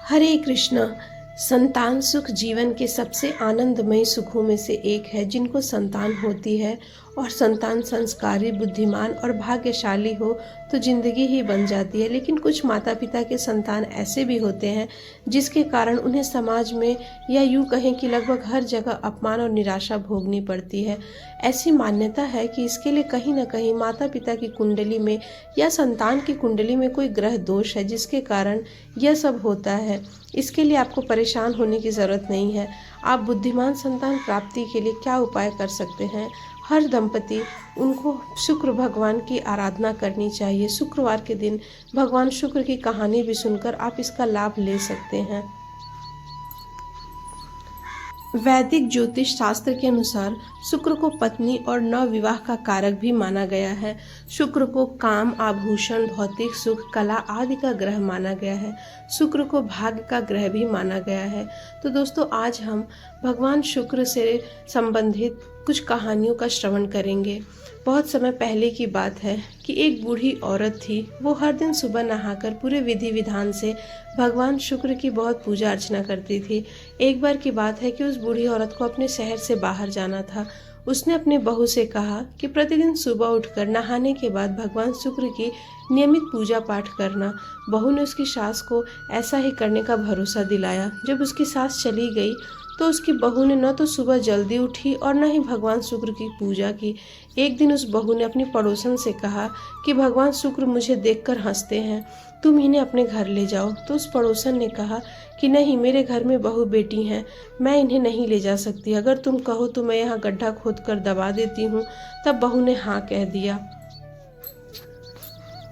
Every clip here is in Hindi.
हरे कृष्णा। संतान सुख जीवन के सबसे आनंदमय सुखों में से एक है। जिनको संतान होती है और संतान संस्कारी, बुद्धिमान और भाग्यशाली हो तो जिंदगी ही बन जाती है। लेकिन कुछ माता पिता के संतान ऐसे भी होते हैं जिसके कारण उन्हें समाज में या यूँ कहें कि लगभग हर जगह अपमान और निराशा भोगनी पड़ती है। ऐसी मान्यता है कि इसके लिए कहीं न कहीं माता पिता की कुंडली में या संतान की कुंडली में कोई ग्रह दोष है जिसके कारण यह सब होता है। इसके लिए आपको परेशान होने की ज़रूरत नहीं है। आप बुद्धिमान संतान प्राप्ति के लिए क्या उपाय कर सकते हैं? हर दंपति उनको शुक्र भगवान की आराधना करनी चाहिए। शुक्रवार के दिन भगवान शुक्र की कहानी भी सुनकर आप इसका लाभ ले सकते हैं। वैदिक ज्योतिष शास्त्र के अनुसार शुक्र को पत्नी और नव विवाह का कारक भी माना गया है। शुक्र को काम, आभूषण, भौतिक सुख, कला आदि का ग्रह माना गया है। शुक्र को भाग्य का ग्रह भी माना गया है। तो दोस्तों, आज हम भगवान शुक्र से संबंधित कुछ कहानियों का श्रवण करेंगे। बहुत समय पहले की बात है कि एक बूढ़ी औरत थी। वो हर दिन सुबह नहाकर पूरे विधि विधान से भगवान शुक्र की बहुत पूजा अर्चना करती थी। एक बार की बात है कि उस बूढ़ी औरत को अपने शहर से बाहर जाना था। उसने अपने बहू से कहा कि प्रतिदिन सुबह उठकर नहाने के बाद भगवान शुक्र की नियमित पूजा पाठ करना। बहू ने उसकी सास को ऐसा ही करने का भरोसा दिलाया। जब उसकी सास चली गई तो उसकी बहू ने न तो सुबह जल्दी उठी और न ही भगवान शुक्र की पूजा की। एक दिन उस बहू ने अपनी पड़ोसन से कहा कि भगवान शुक्र मुझे देखकर हंसते हैं, तुम इन्हें अपने घर ले जाओ। तो उस पड़ोसन ने कहा कि नहीं, मेरे घर में बहू बेटी हैं, मैं इन्हें नहीं ले जा सकती। अगर तुम कहो तो मैं यहाँ गड्ढा खोद कर दबा देती हूँ। तब बहू ने हाँ कह दिया।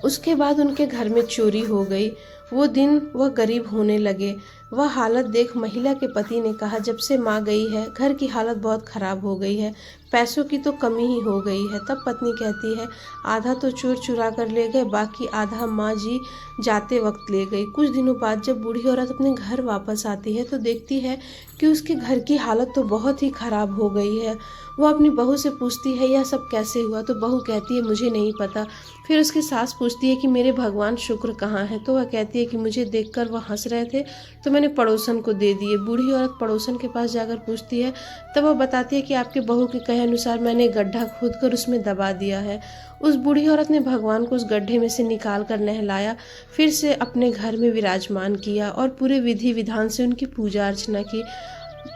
उसके बाद उनके घर में चोरी हो गई। वो दिन वह गरीब होने लगे। वह हालत देख महिला के पति ने कहा, जब से माँ गई है घर की हालत बहुत खराब हो गई है, पैसों की तो कमी ही हो गई है। तब पत्नी कहती है, आधा तो चोर चुरा कर ले गए, बाकी आधा माँ जी जाते वक्त ले गई। कुछ दिनों बाद जब बूढ़ी औरत अपने घर वापस आती है तो देखती है कि उसके घर की हालत तो बहुत ही खराब हो गई है। वह अपनी बहू से पूछती है, यह सब कैसे हुआ? तो बहू कहती है, मुझे नहीं पता। फिर उसकी सास पूछती है कि मेरे भगवान शुक्र कहाँ हैं? तो वह कहती है कि मुझे देखकर वह हंस रहे थे तो मैंने पड़ोसन को दे दिए। बूढ़ी औरत पड़ोसन के पास जाकर पूछती है, तब वह बताती है कि आपके बहू के कहे अनुसार मैंने गड्ढा खोदकर उसमें दबा दिया है। उस बूढ़ी औरत ने भगवान को उस गड्ढे में से निकाल कर नहलाया, फिर से अपने घर में विराजमान किया और पूरे विधि विधान से उनकी पूजा अर्चना की।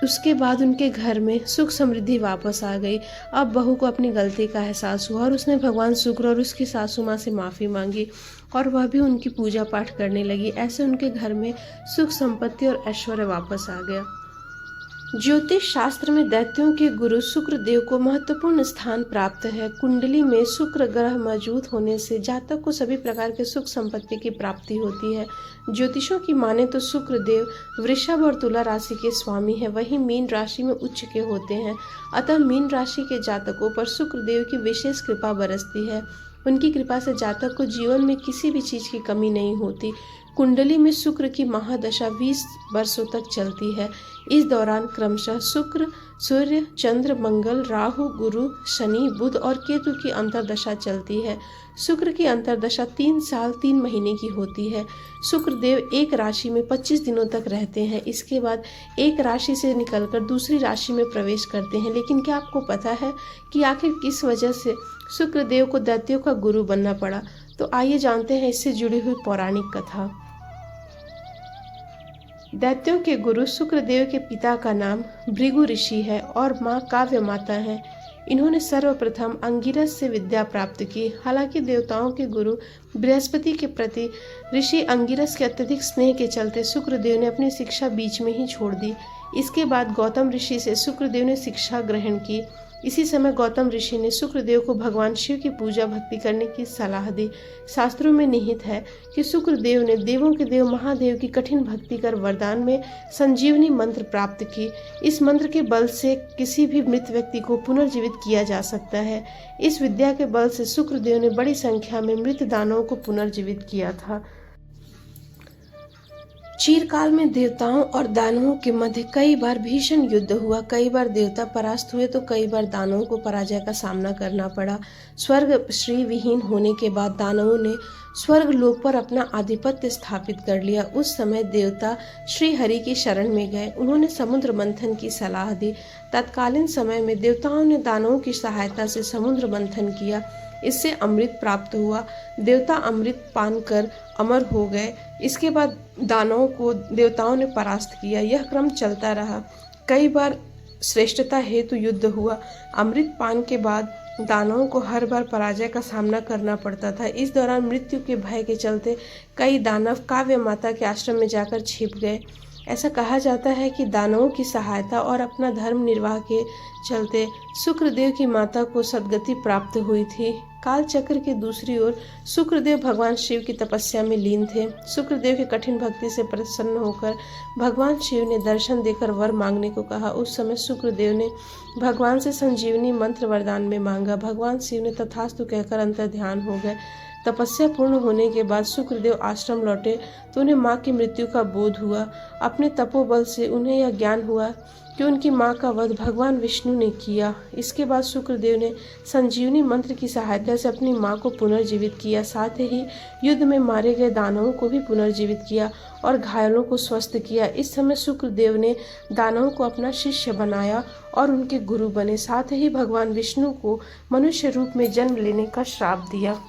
उसके बाद उनके घर में सुख समृद्धि वापस आ गई। अब बहू को अपनी गलती का एहसास हुआ और उसने भगवान शुक्र और उसकी सासू माँ से माफ़ी मांगी और वह भी उनकी पूजा पाठ करने लगी। ऐसे उनके घर में सुख संपत्ति और ऐश्वर्य वापस आ गया। ज्योतिष शास्त्र में दैत्यों के गुरु शुक्र देव को महत्वपूर्ण स्थान प्राप्त है। कुंडली में शुक्र ग्रह मौजूद होने से जातक को सभी प्रकार के सुख संपत्ति की प्राप्ति होती है। ज्योतिषों की माने तो शुक्र देव वृषभ और तुला राशि के स्वामी है, वहीं मीन राशि में उच्च के होते हैं। अतः मीन राशि के जातकों पर शुक्र देव की विशेष कृपा बरसती है। उनकी कृपा से जातक को जीवन में किसी भी चीज की कमी नहीं होती। कुंडली में शुक्र की महादशा 20 वर्षों तक चलती है। इस दौरान क्रमशः शुक्र, सूर्य, चंद्र, मंगल, राहु, गुरु, शनि, बुध और केतु की अंतर्दशा चलती है। शुक्र की अंतर्दशा 3 साल 3 महीने की होती है। शुक्र देव एक राशि में 25 दिनों तक रहते हैं। इसके बाद एक राशि से निकलकर दूसरी राशि में प्रवेश करते हैं। लेकिन क्या आपको पता है कि आखिर किस वजह से शुक्र देव को दैत्यों का गुरु बनना पड़ा? तो आइए जानते हैं इससे जुड़ी हुई पौराणिक कथा। दैत्यों के गुरु शुक्रदेव के पिता का नाम भृगु ऋषि है और माँ काव्य माता है। इन्होंने सर्वप्रथम अंगिरस से विद्या प्राप्त की। हालांकि देवताओं के गुरु बृहस्पति के प्रति ऋषि अंगिरस के अत्यधिक स्नेह के चलते शुक्रदेव ने अपनी शिक्षा बीच में ही छोड़ दी। इसके बाद गौतम ऋषि से शुक्रदेव ने शिक्षा ग्रहण की। इसी समय गौतम ऋषि ने शुक्रदेव को भगवान शिव की पूजा भक्ति करने की सलाह दी। शास्त्रों में निहित है कि शुक्रदेव ने देवों के देव महादेव की कठिन भक्ति कर वरदान में संजीवनी मंत्र प्राप्त की। इस मंत्र के बल से किसी भी मृत व्यक्ति को पुनर्जीवित किया जा सकता है। इस विद्या के बल से शुक्रदेव ने बड़ी संख्या में मृत दानवों को पुनर्जीवित किया था। चिरकाल में देवताओं और दानवों के मध्य कई बार भीषण युद्ध हुआ। कई बार देवता परास्त हुए तो कई बार दानवों को पराजय का सामना करना पड़ा। स्वर्ग श्री विहीन होने के बाद दानवों ने स्वर्ग लोक पर अपना आधिपत्य स्थापित कर लिया। उस समय देवता श्री हरि की शरण में गए। उन्होंने समुद्र मंथन की सलाह दी। तत्कालीन समय में देवताओं ने दानवों की सहायता से समुद्र मंथन किया। इससे अमृत प्राप्त हुआ। देवता अमृत पान कर अमर हो गए। इसके बाद दानवों को देवताओं ने परास्त किया। यह क्रम चलता रहा। कई बार श्रेष्ठता हेतु युद्ध हुआ। अमृत पान के बाद दानवों को हर बार पराजय का सामना करना पड़ता था। इस दौरान मृत्यु के भय के चलते कई दानव काव्य माता के आश्रम में जाकर छिप गए। ऐसा कहा जाता है कि दानवों की सहायता और अपना धर्म निर्वाह के चलते शुक्रदेव की माता को सद्गति प्राप्त हुई थी। काल चक्र के दूसरी ओर शुक्रदेव भगवान शिव की तपस्या में लीन थे। शुक्रदेव की कठिन भक्ति से प्रसन्न होकर भगवान शिव ने दर्शन देकर वर मांगने को कहा। उस समय शुक्रदेव ने भगवान से संजीवनी मंत्र वरदान में मांगा। भगवान शिव ने तथास्तु कहकर अंतर ध्यान हो गए। तपस्या पूर्ण होने के बाद शुक्रदेव आश्रम लौटे तो उन्हें माँ की मृत्यु का बोध हुआ। अपने तपोबल से उन्हें यह ज्ञान हुआ कि उनकी माँ का वध भगवान विष्णु ने किया। इसके बाद शुक्रदेव ने संजीवनी मंत्र की सहायता से अपनी माँ को पुनर्जीवित किया। साथ ही युद्ध में मारे गए दानवों को भी पुनर्जीवित किया और घायलों को स्वस्थ किया। इस समय शुक्रदेव ने दानवों को अपना शिष्य बनाया और उनके गुरु बने। साथ ही भगवान विष्णु को मनुष्य रूप में जन्म लेने का श्राप दिया।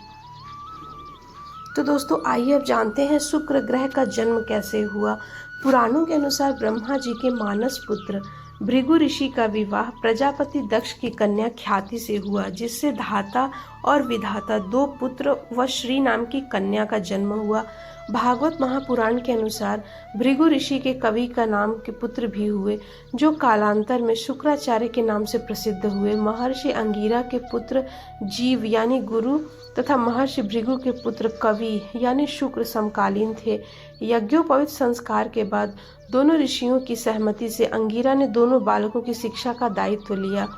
तो दोस्तों आइए अब जानते हैं शुक्र ग्रह का जन्म कैसे हुआ। पुराणों के अनुसार ब्रह्मा जी के मानस पुत्र भृगु ऋषि का विवाह प्रजापति दक्ष की कन्या ख्याति से हुआ, जिससे धाता और विधाता दो पुत्र व श्री नाम की कन्या का जन्म हुआ। भागवत महापुराण के अनुसार भृगु ऋषि के कवि का नाम के पुत्र भी हुए, जो कालांतर में शुक्राचार्य के नाम से प्रसिद्ध हुए। महर्षि अंगिरा के पुत्र जीव यानी गुरु तथा महर्षि भृगु के पुत्र कवि यानी शुक्र समकालीन थे। यज्ञोपवीत संस्कार के बाद दोनों ऋषियों की सहमति से अंगिरा ने दोनों बालकों की शिक्षा का दायित्व लिया।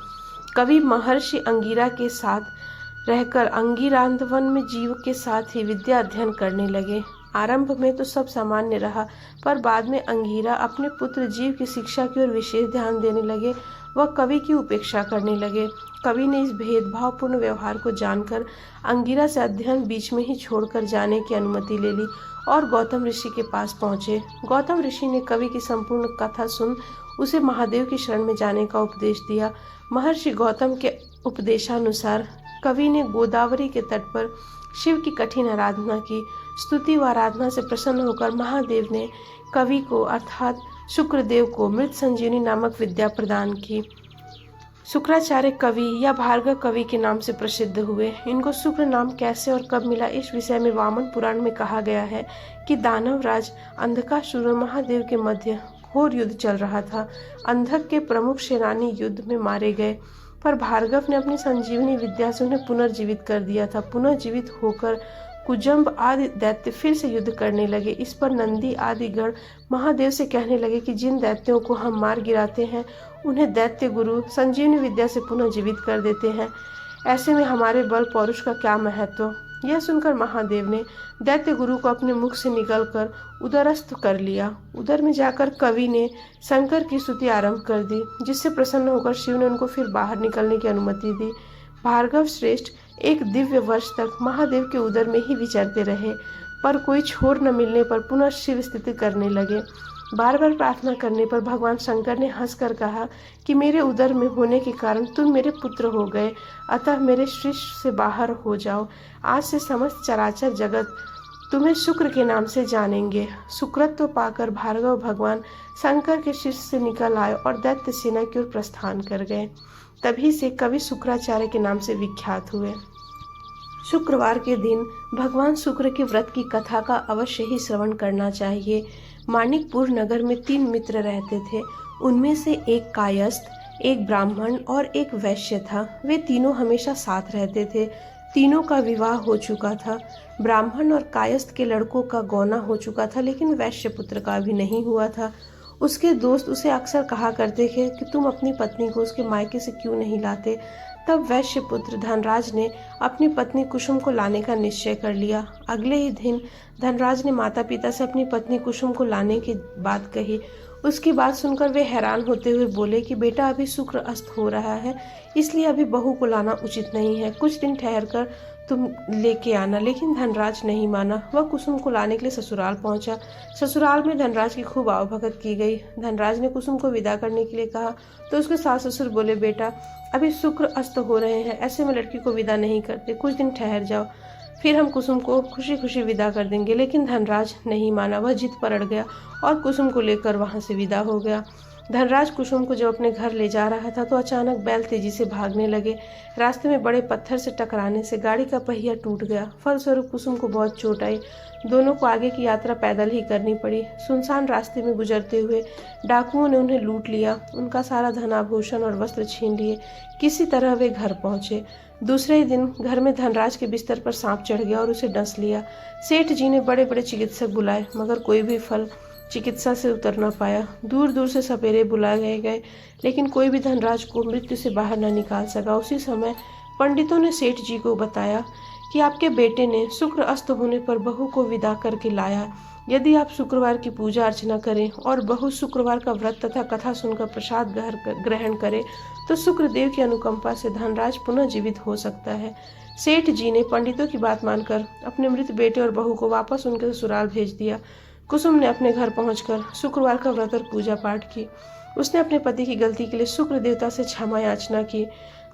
कवि महर्षि अंगिरा के साथ रहकर अंगिरांधवन में जीव के साथ ही विद्या अध्ययन करने लगे। आरंभ में तो सब सामान्य रहा, पर बाद में अंगिरा अपने पुत्र जीव की शिक्षा की ओर विशेष ध्यान देने लगे। वह कवि की उपेक्षा करने लगे। कवि ने इस भेदभावपूर्ण व्यवहार को जानकर अंगिरा से अध्ययन बीच में ही छोड़कर जाने की अनुमति ले ली और गौतम ऋषि के पास पहुँचे। गौतम ऋषि ने कवि की संपूर्ण कथा सुन उसे महादेव की शरण में जाने का उपदेश दिया। महर्षि गौतम के उपदेशानुसार कवि ने गोदावरी के तट पर शिव की कठिन आराधना की। स्तुति व आराधना से प्रसन्न होकर महादेव ने कवि को अर्थात शुक्रदेव को मृत संजीवनी नामक विद्या प्रदान की। शुक्राचार्य कवि या भार्गव कवि के नाम से प्रसिद्ध हुए। इनको शुक्र नाम कैसे और कब मिला, इस विषय में वामन पुराण में कहा गया है कि दानवराज अंधकासुर और महादेव के मध्य घोर युद्ध चल रहा था। अंधक के प्रमुख सेनानी युद्ध में मारे गए, पर भार्गव ने अपनी संजीवनी विद्या से उन्हें पुनर्जीवित कर दिया था। पुनर्जीवित होकर कुजम्ब आदि दैत्य फिर से युद्ध करने लगे। इस पर नंदी आदि गण महादेव से कहने लगे कि जिन दैत्यों को हम मार गिराते हैं उन्हें दैत्य गुरु संजीवनी विद्या से पुनर्जीवित कर देते हैं। ऐसे में हमारे बल पौरुष का क्या महत्व। यह सुनकर महादेव ने दैत्य गुरु को अपने मुख से निकलकर उदरस्थ कर लिया। उदर में जाकर कवि ने शंकर की स्तुति आरंभ कर दी, जिससे प्रसन्न होकर शिव ने उनको फिर बाहर निकलने की अनुमति दी। भार्गव श्रेष्ठ एक दिव्य वर्ष तक महादेव के उदर में ही विचरते रहे, पर कोई छोर न मिलने पर पुनः शिव स्तुति करने लगे। बार बार प्रार्थना करने पर भगवान शंकर ने हंसकर कहा कि मेरे उदर में होने के कारण तुम मेरे पुत्र हो गए, अतः मेरे सृष्टि से बाहर हो जाओ। आज से समस्त चराचर जगत तुम्हें शुक्र के नाम से जानेंगे। शुक्रत्व पाकर भार्गव भगवान शंकर के शीर्ष से निकल आए और दैत्य सेना की ओर प्रस्थान कर गए। तभी से कवि शुक्राचार्य के नाम से विख्यात हुए। शुक्रवार के दिन भगवान शुक्र के व्रत की कथा का अवश्य ही श्रवण करना चाहिए। माणिकपुर नगर में 3 मित्र रहते थे। उनमें से एक कायस्थ, एक ब्राह्मण और एक वैश्य था। वे तीनों हमेशा साथ रहते थे। तीनों का विवाह हो चुका था। ब्राह्मण और कायस्थ के लड़कों का गौना हो चुका था, लेकिन वैश्य पुत्र का भी नहीं हुआ था। उसके दोस्त उसे अक्सर कहा करते थे कि तुम अपनी पत्नी को उसके मायके से क्यों नहीं लाते, तब वैश्य पुत्र धनराज ने अपनी पत्नी कुसुम को लाने का निश्चय कर लिया। अगले ही दिन धनराज ने माता पिता से अपनी पत्नी कुसुम को लाने की बात कही। उसकी बात सुनकर वे हैरान होते हुए बोले कि बेटा, अभी शुक्र अस्त हो रहा है, इसलिए अभी बहू को लाना उचित नहीं है। कुछ दिन ठहर कर तुम लेके आना। लेकिन धनराज नहीं माना। वह कुसुम को लाने के लिए ससुराल पहुंचा। ससुराल में धनराज की खूब आवभगत की गई। धनराज ने कुसुम को विदा करने के लिए कहा तो उसके सास ससुर बोले, बेटा, अभी शुक्र अस्त हो रहे हैं, ऐसे में लड़की को विदा नहीं करते, कुछ दिन ठहर जाओ, फिर हम कुसुम को खुशी खुशी विदा कर देंगे। लेकिन धनराज नहीं माना। वह जिद पर अड़ गया और कुसुम को लेकर वहां से विदा हो गया। धनराज कुसुम को जब अपने घर ले जा रहा था तो अचानक बैल तेजी से भागने लगे। रास्ते में बड़े पत्थर से टकराने से गाड़ी का पहिया टूट गया। फलस्वरूप कुसुम को बहुत चोट आई। दोनों को आगे की यात्रा पैदल ही करनी पड़ी। सुनसान रास्ते में गुजरते हुए डाकुओं ने उन्हें लूट लिया। उनका सारा धनाभूषण और वस्त्र छीन लिए। किसी तरह वे घर पहुंचे। दूसरे ही दिन घर में धनराज के बिस्तर पर सांप चढ़ गया और उसे डस लिया। सेठ जी ने बड़े बड़े चिकित्सक बुलाए, मगर कोई भी फल चिकित्सा से उतर न पाया। दूर दूर से सपेरे बुलाए गए, लेकिन कोई भी धनराज को मृत्यु से बाहर न निकाल सका। उसी समय पंडितों ने सेठ जी को बताया कि आपके बेटे ने शुक्र अस्त होने पर बहू को विदा करके लाया। यदि आप शुक्रवार की पूजा अर्चना करें और बहू शुक्रवार का व्रत तथा कथा सुनकर प्रसाद ग्रहण करे तो शुक्रदेव की अनुकंपा से धनराज पुनः जीवित हो सकता है। सेठ जी ने पंडितों की बात मानकर अपने मृत बेटे और बहू को वापस उनके ससुराल भेज दिया। कुसुम ने अपने घर पहुंचकर शुक्रवार का व्रत और पूजा पाठ की। उसने अपने पति की गलती के लिए शुक्र देवता से क्षमा याचना की।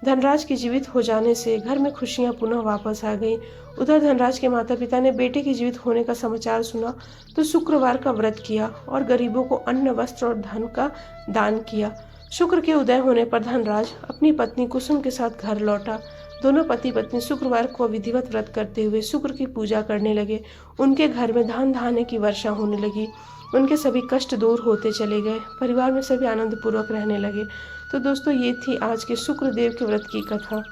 धनराज के जीवित हो जाने से घर में खुशियां पुनः वापस आ गईं। उधर धनराज के माता पिता ने बेटे के जीवित होने का समाचार सुना तो शुक्रवार का व्रत किया और गरीबों को अन्न, वस्त्र और धन का दान किया। शुक्र के उदय होने पर धनराज अपनी पत्नी कुसुम के साथ घर लौटा। दोनों पति पत्नी शुक्रवार को विधिवत व्रत करते हुए शुक्र की पूजा करने लगे। उनके घर में धन धान्य की वर्षा होने लगी। उनके सभी कष्ट दूर होते चले गए। परिवार में सभी आनंद पूर्वक रहने लगे। तो दोस्तों, ये थी आज के शुक्रदेव के व्रत की कथा।